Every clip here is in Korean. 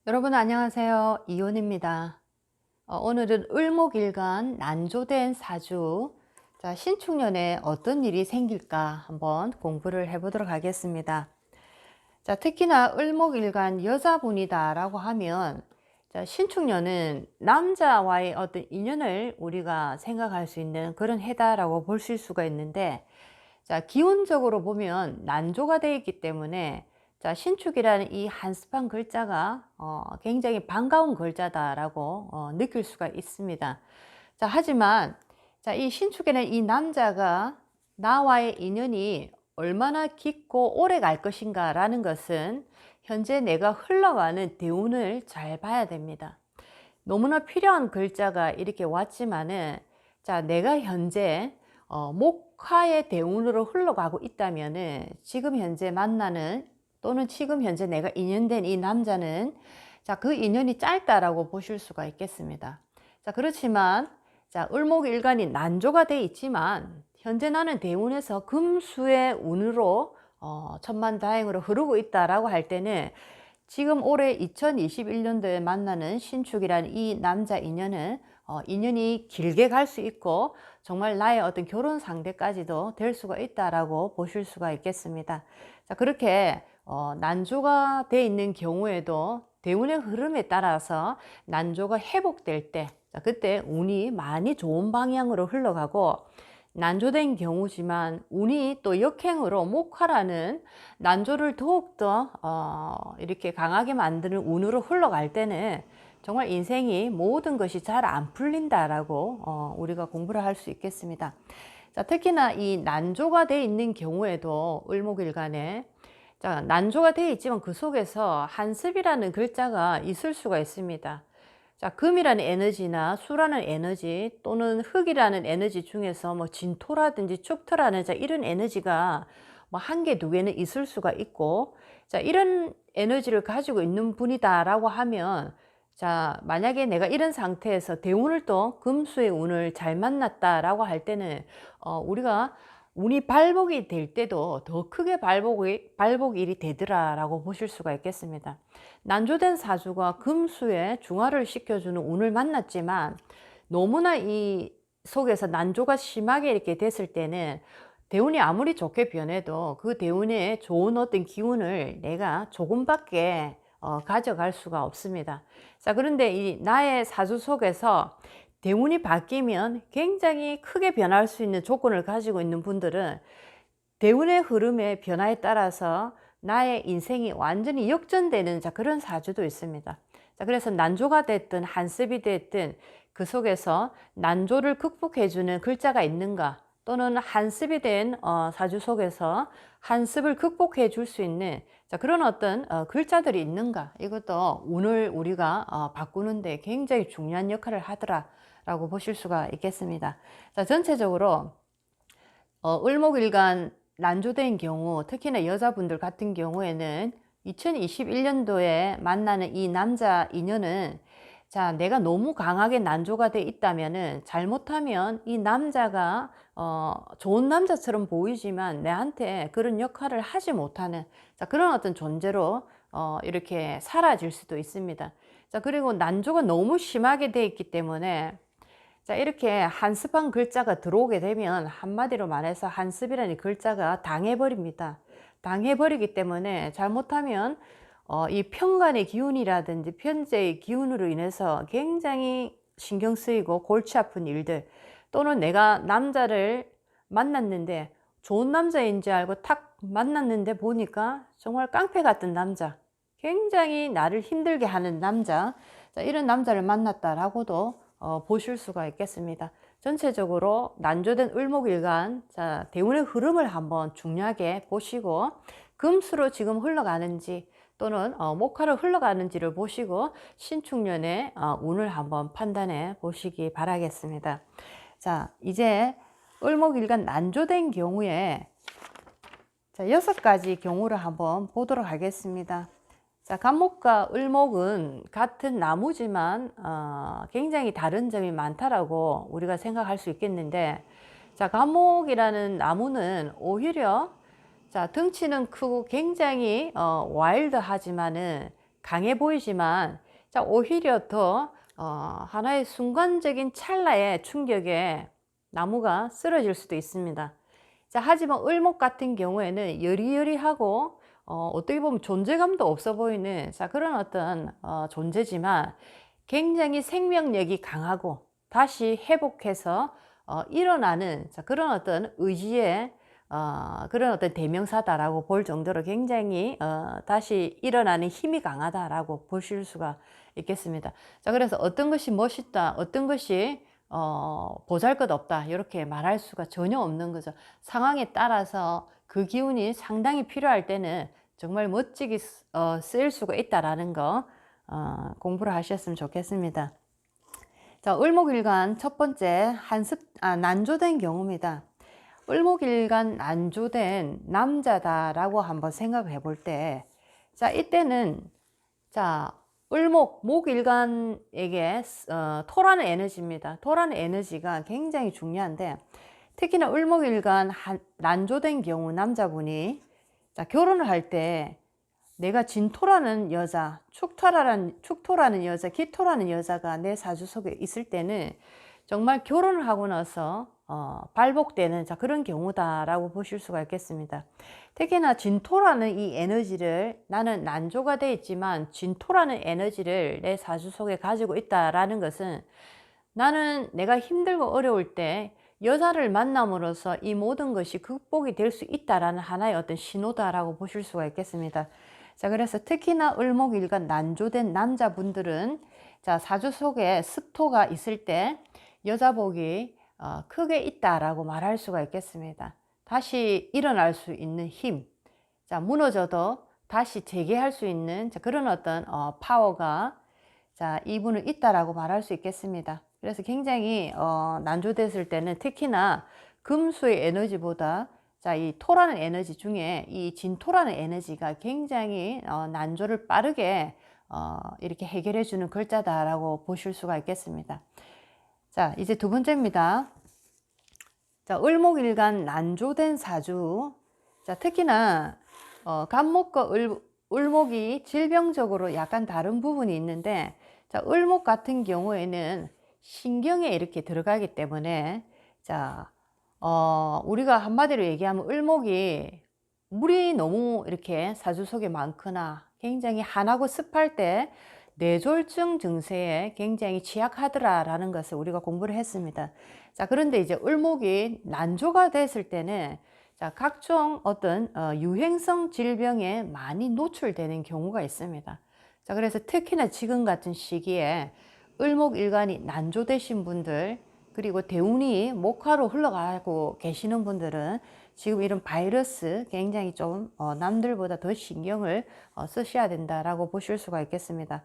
여러분 안녕하세요. 이혼입니다. 오늘은 을목일간 난조된 사주, 자, 신축년에 어떤 일이 생길까 한번 공부를 해보도록 하겠습니다. 자, 특히나 을목일간 여자분이다 라고 하면, 자, 신축년은 남자와의 어떤 인연을 우리가 생각할 수 있는 그런 해다라고 보실 수가 있는데, 자, 기운적으로 보면 난조가 되어 있기 때문에, 자, 신축이라는 이 한스판 글자가 굉장히 반가운 글자다라고 느낄 수가 있습니다. 자, 하지만 자, 이 신축에는 이 남자가 나와의 인연이 얼마나 깊고 오래 갈 것인가 라는 것은 현재 내가 흘러가는 대운을 잘 봐야 됩니다. 너무나 필요한 글자가 이렇게 왔지만은, 자, 내가 현재 목화의 대운으로 흘러가고 있다면은 지금 현재 만나는 또는 지금 현재 내가 인연된 이 남자는, 자, 그 인연이 짧다라고 보실 수가 있겠습니다. 자, 그렇지만 자, 을목일간이 난조가 돼 있지만 현재 나는 대운에서 금수의 운으로 천만다행으로 흐르고 있다라고 할 때는, 지금 올해 2021년도에 만나는 신축이라는 이 남자 인연은 인연이 길게 갈 수 있고 정말 나의 어떤 결혼 상대까지도 될 수가 있다라고 보실 수가 있겠습니다. 자, 그렇게 난조가 돼 있는 경우에도 대운의 흐름에 따라서 난조가 회복될 때, 자, 그때 운이 많이 좋은 방향으로 흘러가고, 난조된 경우지만 운이 또 역행으로 목화라는 난조를 더욱더 이렇게 강하게 만드는 운으로 흘러갈 때는 정말 인생이 모든 것이 잘 안 풀린다라고 우리가 공부를 할 수 있겠습니다. 자, 특히나 이 난조가 돼 있는 경우에도 을목일간에, 자, 난조가 돼 있지만 그 속에서 한습이라는 글자가 있을 수가 있습니다. 자, 금이라는 에너지나 수라는 에너지 또는 흙이라는 에너지 중에서 뭐 진토라든지 축토라는, 자, 이런 에너지가 뭐 한 개, 두 개는 있을 수가 있고, 자, 이런 에너지를 가지고 있는 분이다라고 하면, 자, 만약에 내가 이런 상태에서 대운을 또 금수의 운을 잘 만났다라고 할 때는 우리가 운이 발복이 될 때도 더 크게 발복일이 되더라라고 보실 수가 있겠습니다. 난조된 사주가 금수에 중화를 시켜주는 운을 만났지만, 너무나 이 속에서 난조가 심하게 이렇게 됐을 때는 대운이 아무리 좋게 변해도 그 대운에 좋은 어떤 기운을 내가 조금밖에 가져갈 수가 없습니다. 자, 그런데 이 나의 사주 속에서 대운이 바뀌면 굉장히 크게 변할 수 있는 조건을 가지고 있는 분들은 대운의 흐름의 변화에 따라서 나의 인생이 완전히 역전되는, 자, 그런 사주도 있습니다. 자, 그래서 난조가 됐든 한습이 됐든 그 속에서 난조를 극복해주는 글자가 있는가, 또는 한습이 된 사주 속에서 한습을 극복해 줄 수 있는, 자, 그런 어떤 글자들이 있는가, 이것도 운을 우리가 바꾸는데 굉장히 중요한 역할을 하더라라고 보실 수가 있겠습니다. 자, 전체적으로 을목일간 난조된 경우, 특히나 여자분들 같은 경우에는 2021년도에 만나는 이 남자 인연은, 자, 내가 너무 강하게 난조가 돼 있다면은, 잘못하면 이 남자가 좋은 남자처럼 보이지만 내한테 그런 역할을 하지 못하는, 자, 그런 어떤 존재로 이렇게 사라질 수도 있습니다. 자, 그리고 난조가 너무 심하게 돼 있기 때문에, 자, 이렇게 한습한 글자가 들어오게 되면 한마디로 말해서 한습이라는 글자가 당해버립니다. 당해버리기 때문에 잘못하면 이 편간의 기운이라든지 편재의 기운으로 인해서 굉장히 신경 쓰이고 골치 아픈 일들, 또는 내가 남자를 만났는데 좋은 남자인 줄 알고 탁 만났는데 보니까 정말 깡패 같은 남자, 굉장히 나를 힘들게 하는 남자, 자, 이런 남자를 만났다라고도 보실 수가 있겠습니다. 전체적으로 난조된 을목일간, 자, 대운의 흐름을 한번 중요하게 보시고, 금수로 지금 흘러가는지 또는 목화로 흘러가는지를 보시고 신축년의 운을 한번 판단해 보시기 바라겠습니다. 자, 이제 을목일간 난조된 경우에, 자, 6가지 경우를 한번 보도록 하겠습니다. 자, 간목과 을목은 같은 나무지만 굉장히 다른 점이 많다라고 우리가 생각할 수 있겠는데, 자, 간목이라는 나무는 오히려, 자, 덩치는 크고 굉장히 와일드하지만은 강해 보이지만 자, 오히려 더 하나의 순간적인 찰나의 충격에 나무가 쓰러질 수도 있습니다. 자, 하지만 을목 같은 경우에는 여리여리하고 어떻게 보면 존재감도 없어 보이는 자, 그런 어떤 존재지만 굉장히 생명력이 강하고 다시 회복해서 일어나는 자, 그런 어떤 의지의 그런 어떤 대명사다라고 볼 정도로 굉장히 다시 일어나는 힘이 강하다라고 보실 수가 있겠습니다. 자, 그래서 어떤 것이 멋있다, 어떤 것이 보잘것없다 이렇게 말할 수가 전혀 없는 거죠. 상황에 따라서 그 기운이 상당히 필요할 때는 정말 멋지게 쓰일 수가 있다라는 거 공부를 하셨으면 좋겠습니다. 자, 을목일간 첫 번째 난조된 경우입니다. 을목일간 난조된 남자다라고 한번 생각해 볼 때, 자, 이때는, 자, 목일간에게, 토라는 에너지입니다. 토라는 에너지가 굉장히 중요한데, 특히나 을목일간 난조된 경우 남자분이, 자, 결혼을 할 때, 내가 진토라는 여자, 축토라는 여자, 기토라는 여자가 내 사주 속에 있을 때는 정말 결혼을 하고 나서 발복되는 자, 그런 경우다라고 보실 수가 있겠습니다. 특히나 진토라는 이 에너지를 나는 난조가 되어 있지만 진토라는 에너지를 내 사주 속에 가지고 있다라는 것은 나는 내가 힘들고 어려울 때 여자를 만남으로써 이 모든 것이 극복이 될 수 있다라는 하나의 어떤 신호다라고 보실 수가 있겠습니다. 자, 그래서 특히나 을목일간 난조된 남자분들은 자, 사주 속에 습토가 있을 때 여자복이 크게 있다라고 말할 수가 있겠습니다. 다시 일어날 수 있는 힘, 자, 무너져도 다시 재개할 수 있는 자, 그런 어떤 파워가 자, 이분은 있다라고 말할 수 있겠습니다. 그래서 굉장히 난조됐을 때는 특히나 금수의 에너지보다 자, 이 토라는 에너지 중에 이 진토라는 에너지가 굉장히 난조를 빠르게 이렇게 해결해 주는 글자다라고 보실 수가 있겠습니다. 자, 이제 두 번째입니다. 자, 을목일간 난조된 사주. 자, 특히나 간목과 을목이 질병적으로 약간 다른 부분이 있는데, 자, 을목 같은 경우에는 신경에 이렇게 들어가기 때문에, 자, 우리가 한마디로 얘기하면 을목이 물이 너무 이렇게 사주 속에 많거나 굉장히 한하고 습할 때 뇌졸중 증세에 굉장히 취약하더라라는 것을 우리가 공부를 했습니다. 자, 그런데 이제 을목이 난조가 됐을 때는 자, 각종 어떤 유행성 질병에 많이 노출되는 경우가 있습니다. 자, 그래서 특히나 지금 같은 시기에 을목일간이 난조되신 분들, 그리고 대운이 목화로 흘러가고 계시는 분들은 지금 이런 바이러스 굉장히 좀 남들보다 더 신경을 쓰셔야 된다라고 보실 수가 있겠습니다.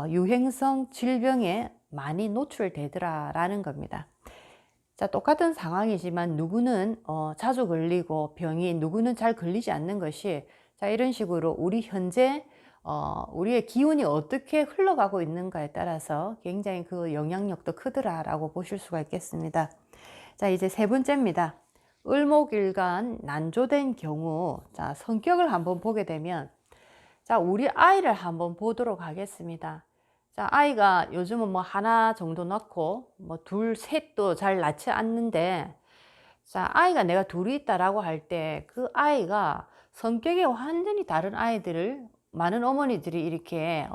유행성 질병에 많이 노출되더라라는 겁니다. 자, 똑같은 상황이지만 누구는 자주 걸리고 병이 누구는 잘 걸리지 않는 것이 자, 이런 식으로 우리 현재 우리의 기운이 어떻게 흘러가고 있는가에 따라서 굉장히 그 영향력도 크더라라고 보실 수가 있겠습니다. 자, 이제 세 번째입니다. 을목일간 난조된 경우, 자, 성격을 한번 보게 되면, 자, 우리 아이를 한번 보도록 하겠습니다. 자, 아이가 요즘은 뭐 하나 정도 낳고, 뭐 둘, 셋도 잘 낳지 않는데, 자, 아이가 내가 둘이 있다라고 할 때 그 아이가 성격이 완전히 다른 아이들을 많은 어머니들이 이렇게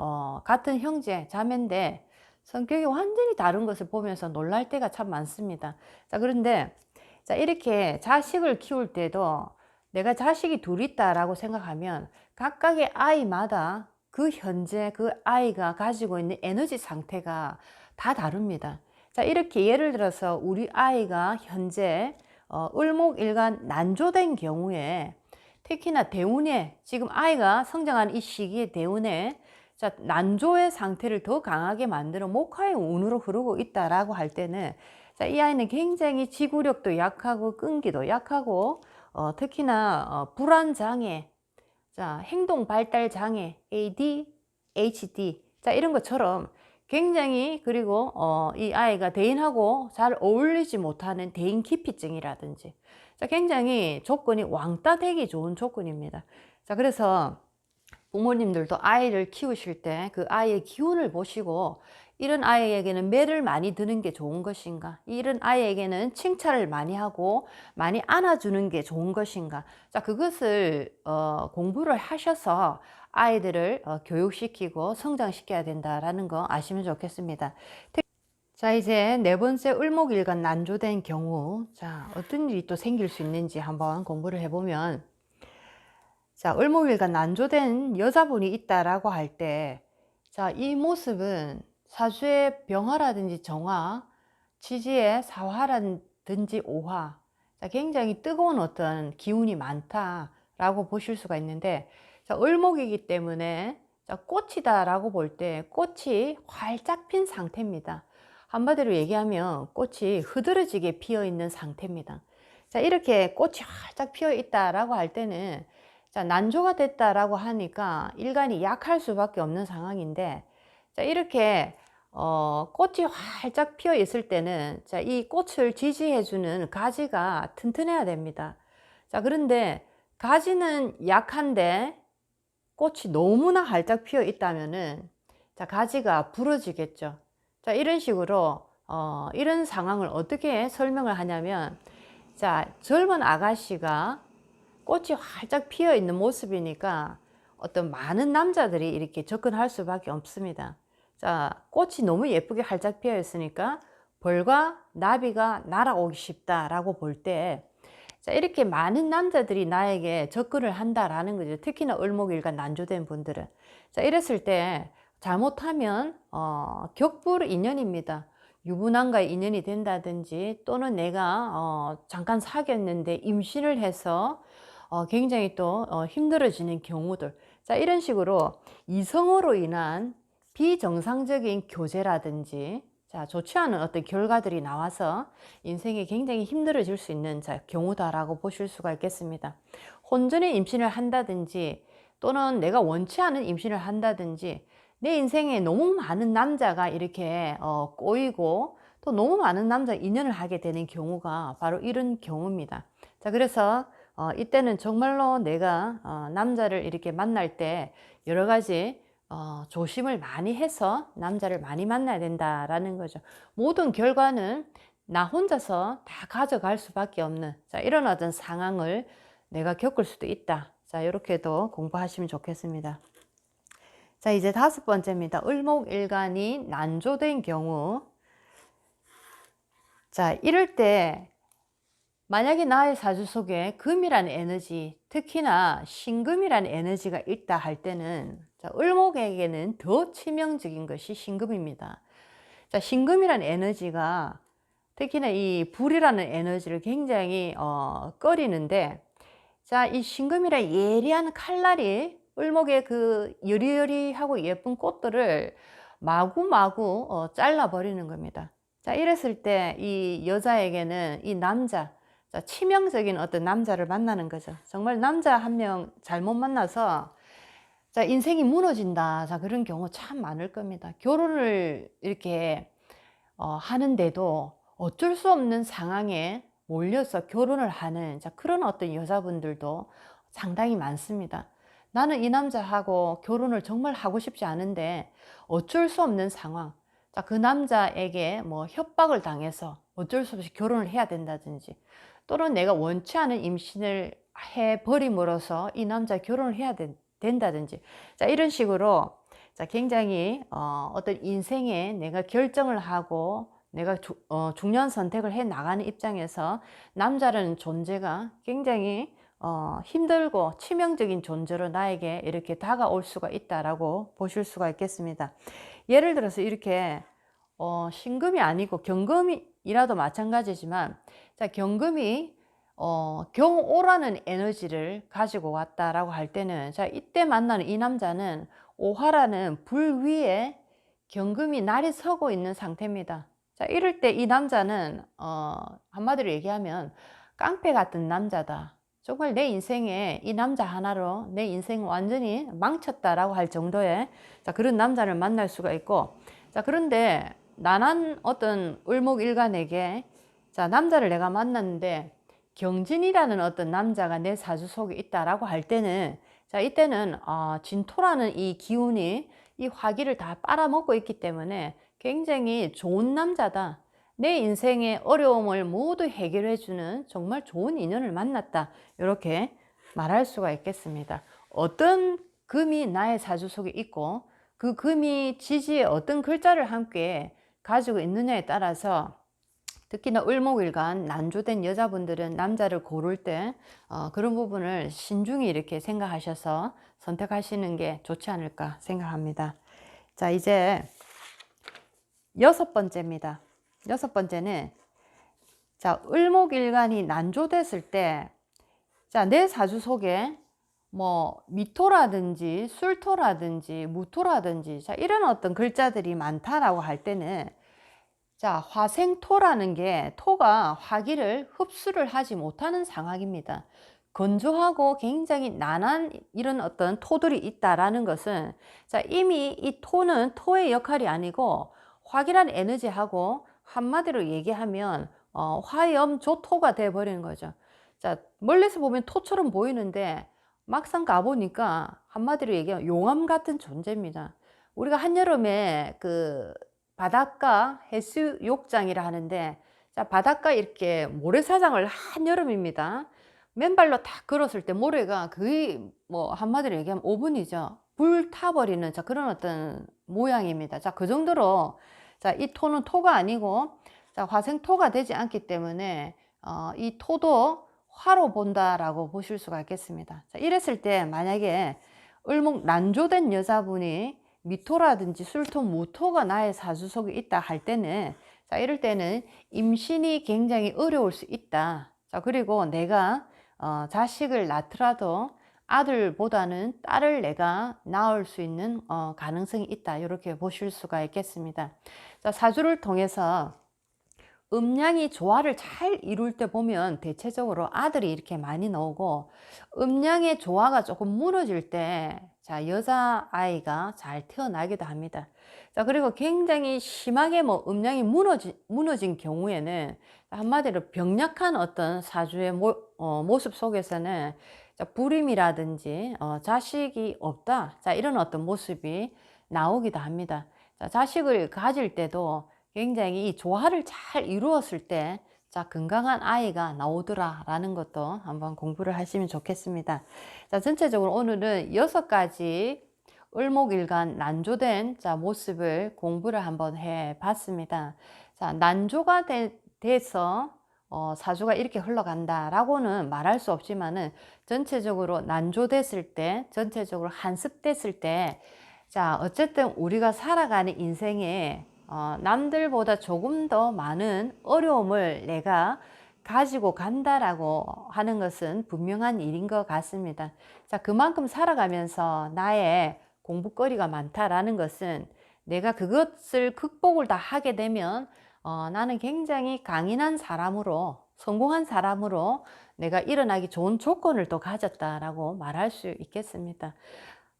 같은 형제, 자매인데 성격이 완전히 다른 것을 보면서 놀랄 때가 참 많습니다. 자, 그런데 자, 이렇게 자식을 키울 때도 내가 자식이 둘 있다라고 생각하면 각각의 아이마다 그 현재 그 아이가 가지고 있는 에너지 상태가 다 다릅니다. 자, 이렇게 예를 들어서 우리 아이가 현재 을목일간 난조된 경우에 특히나 대운에 지금 아이가 성장하는 이 시기에 대운에 자, 난조의 상태를 더 강하게 만들어 목화의 운으로 흐르고 있다라고 할 때는 자, 이 아이는 굉장히 지구력도 약하고 끈기도 약하고 특히나 불안 장애, 자, 행동 발달 장애, ADHD, 자, 이런 것처럼 굉장히 그리고 이 아이가 대인하고 잘 어울리지 못하는 대인 기피증이라든지 자, 굉장히 조건이 왕따 되기 좋은 조건입니다. 자, 그래서 부모님들도 아이를 키우실 때 그 아이의 기운을 보시고 이런 아이에게는 매를 많이 드는 게 좋은 것인가? 이런 아이에게는 칭찬을 많이 하고 많이 안아주는 게 좋은 것인가? 자, 그것을 공부를 하셔서 아이들을 교육시키고 성장시켜야 된다라는 거 아시면 좋겠습니다. 자, 이제 네 번째 을목일간 난조된 경우, 자, 어떤 일이 또 생길 수 있는지 한번 공부를 해보면, 자, 을목일간 난조된 여자분이 있다라고 할 때, 자, 이 모습은 사주의 병화라든지 정화, 지지의 사화라든지 오화, 자, 굉장히 뜨거운 어떤 기운이 많다라고 보실 수가 있는데, 자, 을목이기 때문에 자, 꽃이다라고 볼 때 꽃이 활짝 핀 상태입니다. 한마디로 얘기하면 꽃이 흐드러지게 피어 있는 상태입니다. 자, 이렇게 꽃이 활짝 피어 있다라고 할 때는 자, 난조가 됐다라고 하니까 일간이 약할 수밖에 없는 상황인데, 자, 이렇게 꽃이 활짝 피어 있을 때는 자, 이 꽃을 지지해주는 가지가 튼튼해야 됩니다. 자, 그런데 가지는 약한데 꽃이 너무나 활짝 피어 있다면은 자, 가지가 부러지겠죠. 자, 이런 식으로 이런 상황을 어떻게 설명을 하냐면, 자, 젊은 아가씨가 꽃이 활짝 피어 있는 모습이니까 어떤 많은 남자들이 이렇게 접근할 수밖에 없습니다. 자, 꽃이 너무 예쁘게 활짝 피어 있으니까 벌과 나비가 날아오기 쉽다라고 볼 때, 자, 이렇게 많은 남자들이 나에게 접근을 한다라는 거죠. 특히나 을목일간 난조된 분들은. 자, 이랬을 때 잘못하면 격불 인연입니다. 유부남과의 인연이 된다든지, 또는 내가 잠깐 사귀었는데 임신을 해서 굉장히 또 힘들어지는 경우들. 자, 이런 식으로 이성으로 인한 비정상적인 교제라든지, 자, 좋지 않은 어떤 결과들이 나와서 인생이 굉장히 힘들어질 수 있는 경우다라고 보실 수가 있겠습니다. 혼전의 임신을 한다든지, 또는 내가 원치 않은 임신을 한다든지, 내 인생에 너무 많은 남자가 이렇게 꼬이고 또 너무 많은 남자 인연을 하게 되는 경우가 바로 이런 경우입니다. 자, 그래서 이때는 정말로 내가 남자를 이렇게 만날 때 여러 가지 조심을 많이 해서 남자를 많이 만나야 된다라는 거죠. 모든 결과는 나 혼자서 다 가져갈 수밖에 없는, 자, 이런 어떤 상황을 내가 겪을 수도 있다. 자, 이렇게도 공부하시면 좋겠습니다. 자, 이제 다섯 번째입니다. 을목일간이 난조된 경우. 자, 이럴 때 만약에 나의 사주 속에 금이라는 에너지, 특히나 신금이라는 에너지가 있다 할 때는, 자, 을목에게는 더 치명적인 것이 신금입니다. 자, 신금이라는 에너지가 특히나 이 불이라는 에너지를 굉장히 꺼리는데, 자, 이 신금이란 예리한 칼날이 을목의 그 여리여리하고 예쁜 꽃들을 마구마구 잘라버리는 겁니다. 자, 이랬을 때 이 여자에게는 이 남자, 자, 치명적인 어떤 남자를 만나는 거죠. 정말 남자 한 명 잘못 만나서 자, 인생이 무너진다. 자, 그런 경우 참 많을 겁니다. 결혼을 이렇게 하는데도 어쩔 수 없는 상황에 몰려서 결혼을 하는, 자, 그런 어떤 여자분들도 상당히 많습니다. 나는 이 남자하고 결혼을 정말 하고 싶지 않은데 어쩔 수 없는 상황, 자, 그 남자에게 뭐 협박을 당해서 어쩔 수 없이 결혼을 해야 된다든지, 또는 내가 원치 않은 임신을 해버림으로써 이 남자 결혼을 해야 된다든지, 자, 이런 식으로 자, 굉장히 어떤 인생에 내가 결정을 하고 내가 중요한 선택을 해 나가는 입장에서 남자라는 존재가 굉장히 힘들고 치명적인 존재로 나에게 이렇게 다가올 수가 있다라고 보실 수가 있겠습니다. 예를 들어서 이렇게 신금이 아니고 경금이라도 마찬가지지만, 자, 경금이 경오라는 에너지를 가지고 왔다라고 할 때는, 자, 이때 만나는 이 남자는 오화라는 불 위에 경금이 날이 서고 있는 상태입니다. 자, 이럴 때 이 남자는 한마디로 얘기하면 깡패 같은 남자다. 정말 내 인생에 이 남자 하나로 내 인생 완전히 망쳤다라고 할 정도의, 자, 그런 남자를 만날 수가 있고, 자, 그런데 나난 어떤 을목일간에게, 자, 남자를 내가 만났는데 경진이라는 어떤 남자가 내 사주 속에 있다라고 할 때는, 자, 이때는 진토라는 이 기운이 이 화기를 다 빨아먹고 있기 때문에 굉장히 좋은 남자다. 내 인생의 어려움을 모두 해결해주는 정말 좋은 인연을 만났다. 이렇게 말할 수가 있겠습니다. 어떤 금이 나의 사주 속에 있고 그 금이 지지에 어떤 글자를 함께 가지고 있느냐에 따라서 특히나 을목일간 난조된 여자분들은 남자를 고를 때 그런 부분을 신중히 이렇게 생각하셔서 선택하시는 게 좋지 않을까 생각합니다. 자, 이제 6번째입니다. 6번째는 자, 을목일간이 난조됐을 때 자, 내 사주 속에 뭐 미토라든지 술토라든지 무토라든지 자, 이런 어떤 글자들이 많다라고 할 때는 자, 화생토라는 게 토가 화기를 흡수를 하지 못하는 상황입니다. 건조하고 굉장히 난한 이런 어떤 토들이 있다라는 것은 자, 이미 이 토는 토의 역할이 아니고 화기란 에너지하고 한마디로 얘기하면 화염조토가 돼 버리는 거죠. 자, 멀리서 보면 토처럼 보이는데 막상 가보니까 한마디로 얘기하면 용암 같은 존재입니다. 우리가 한여름에 그 바닷가 해수욕장이라 하는데 자, 바닷가 이렇게 모래사장을 한여름입니다. 맨발로 딱 걸었을 때 모래가 거의 뭐 한마디로 얘기하면 오븐이죠. 불타버리는 자, 그런 어떤 모양입니다. 자, 그 정도로 자, 이 토는 토가 아니고 자, 화생토가 되지 않기 때문에 이 토도 화로 본다라고 보실 수가 있겠습니다. 자, 이랬을 때 만약에 을목 난조된 여자분이 미토라든지 술토, 무토가 나의 사주 속에 있다 할 때는 자, 이럴 때는 임신이 굉장히 어려울 수 있다. 자, 그리고 내가 자식을 낳더라도 아들보다는 딸을 내가 낳을 수 있는 가능성이 있다. 이렇게 보실 수가 있겠습니다. 자, 사주를 통해서 음양이 조화를 잘 이룰 때 보면 대체적으로 아들이 이렇게 많이 나오고 음양의 조화가 조금 무너질 때 자, 여자아이가 잘 태어나기도 합니다. 자, 그리고 굉장히 심하게 뭐 음양이 무너진 경우에는 한마디로 병약한 어떤 사주의 모습 속에서는 자, 불임이라든지 자식이 없다. 자, 이런 어떤 모습이 나오기도 합니다. 자, 자식을 가질 때도 굉장히 이 조화를 잘 이루었을 때 자, 건강한 아이가 나오더라 라는 것도 한번 공부를 하시면 좋겠습니다. 자, 전체적으로 오늘은 6가지 을목일간 난조된 자, 모습을 공부를 한번 해 봤습니다. 자, 난조가 돼서 사주가 이렇게 흘러간다 라고는 말할 수 없지만은 전체적으로 난조됐을 때 전체적으로 한습됐을 때 자, 어쨌든 우리가 살아가는 인생에 남들보다 조금 더 많은 어려움을 내가 가지고 간다라고 하는 것은 분명한 일인 것 같습니다. 자, 그만큼 살아가면서 나의 공부거리가 많다라는 것은 내가 그것을 극복을 다 하게 되면 나는 굉장히 강인한 사람으로 성공한 사람으로 내가 일어나기 좋은 조건을 또 가졌다라고 말할 수 있겠습니다.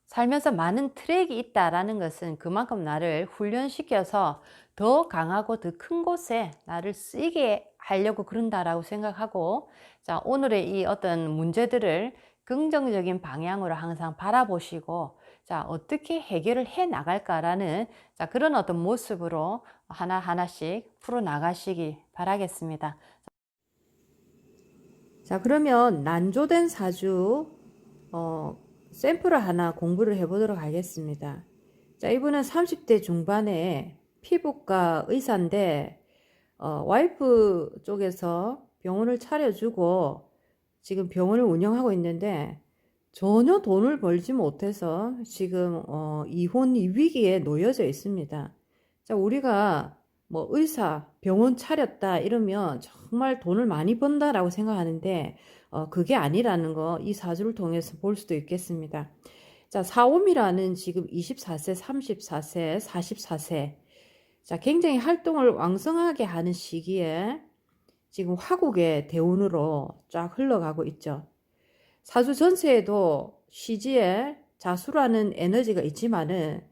살면서 많은 트랙이 있다라는 것은 그만큼 나를 훈련시켜서 더 강하고 더 큰 곳에 나를 쓰이게 하려고 그런다라고 생각하고 자, 오늘의 이 어떤 문제들을 긍정적인 방향으로 항상 바라보시고 자, 어떻게 해결을 해 나갈까라는 자, 그런 어떤 모습으로 하나하나씩 풀어 나가시기 바라겠습니다. 자, 그러면 난조된 사주 샘플을 하나 공부를 해보도록 하겠습니다. 자, 이분은 30대 중반에 피부과 의사인데 와이프 쪽에서 병원을 차려주고 지금 병원을 운영하고 있는데 전혀 돈을 벌지 못해서 지금 이혼 위기에 놓여져 있습니다. 자, 우리가 뭐 의사, 병원 차렸다 이러면 정말 돈을 많이 번다라고 생각하는데 그게 아니라는 거 이 사주를 통해서 볼 수도 있겠습니다. 자, 사옴이라는 지금 24세, 34세, 44세 자, 굉장히 활동을 왕성하게 하는 시기에 지금 화국의 대운으로 쫙 흘러가고 있죠. 사주 전체에도 시지에 자수라는 에너지가 있지만은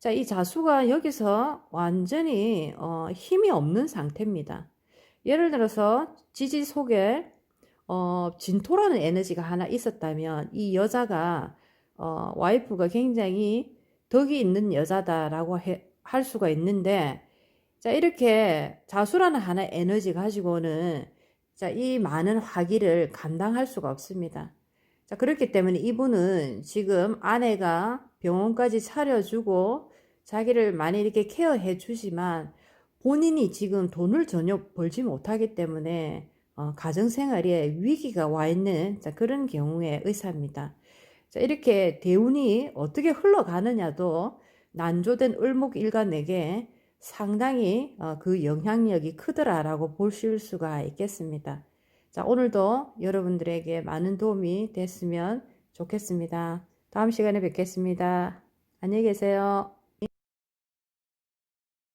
자, 이 자수가 여기서 완전히 힘이 없는 상태입니다. 예를 들어서 지지 속에 진토라는 에너지가 하나 있었다면 이 여자가 와이프가 굉장히 덕이 있는 여자다라고 할 수가 있는데, 자, 이렇게 자수라는 하나의 에너지 가지고는 자, 이 많은 화기를 감당할 수가 없습니다. 자, 그렇기 때문에 이분은 지금 아내가 병원까지 차려주고 자기를 많이 이렇게 케어해 주지만 본인이 지금 돈을 전혀 벌지 못하기 때문에 가정생활에 위기가 와 있는 자, 그런 경우의 의사입니다. 자, 이렇게 대운이 어떻게 흘러가느냐도 난조된 을목일간에게 상당히 그 영향력이 크더라라고 보실 수가 있겠습니다. 자, 오늘도 여러분들에게 많은 도움이 됐으면 좋겠습니다. 다음 시간에 뵙겠습니다. 안녕히 계세요.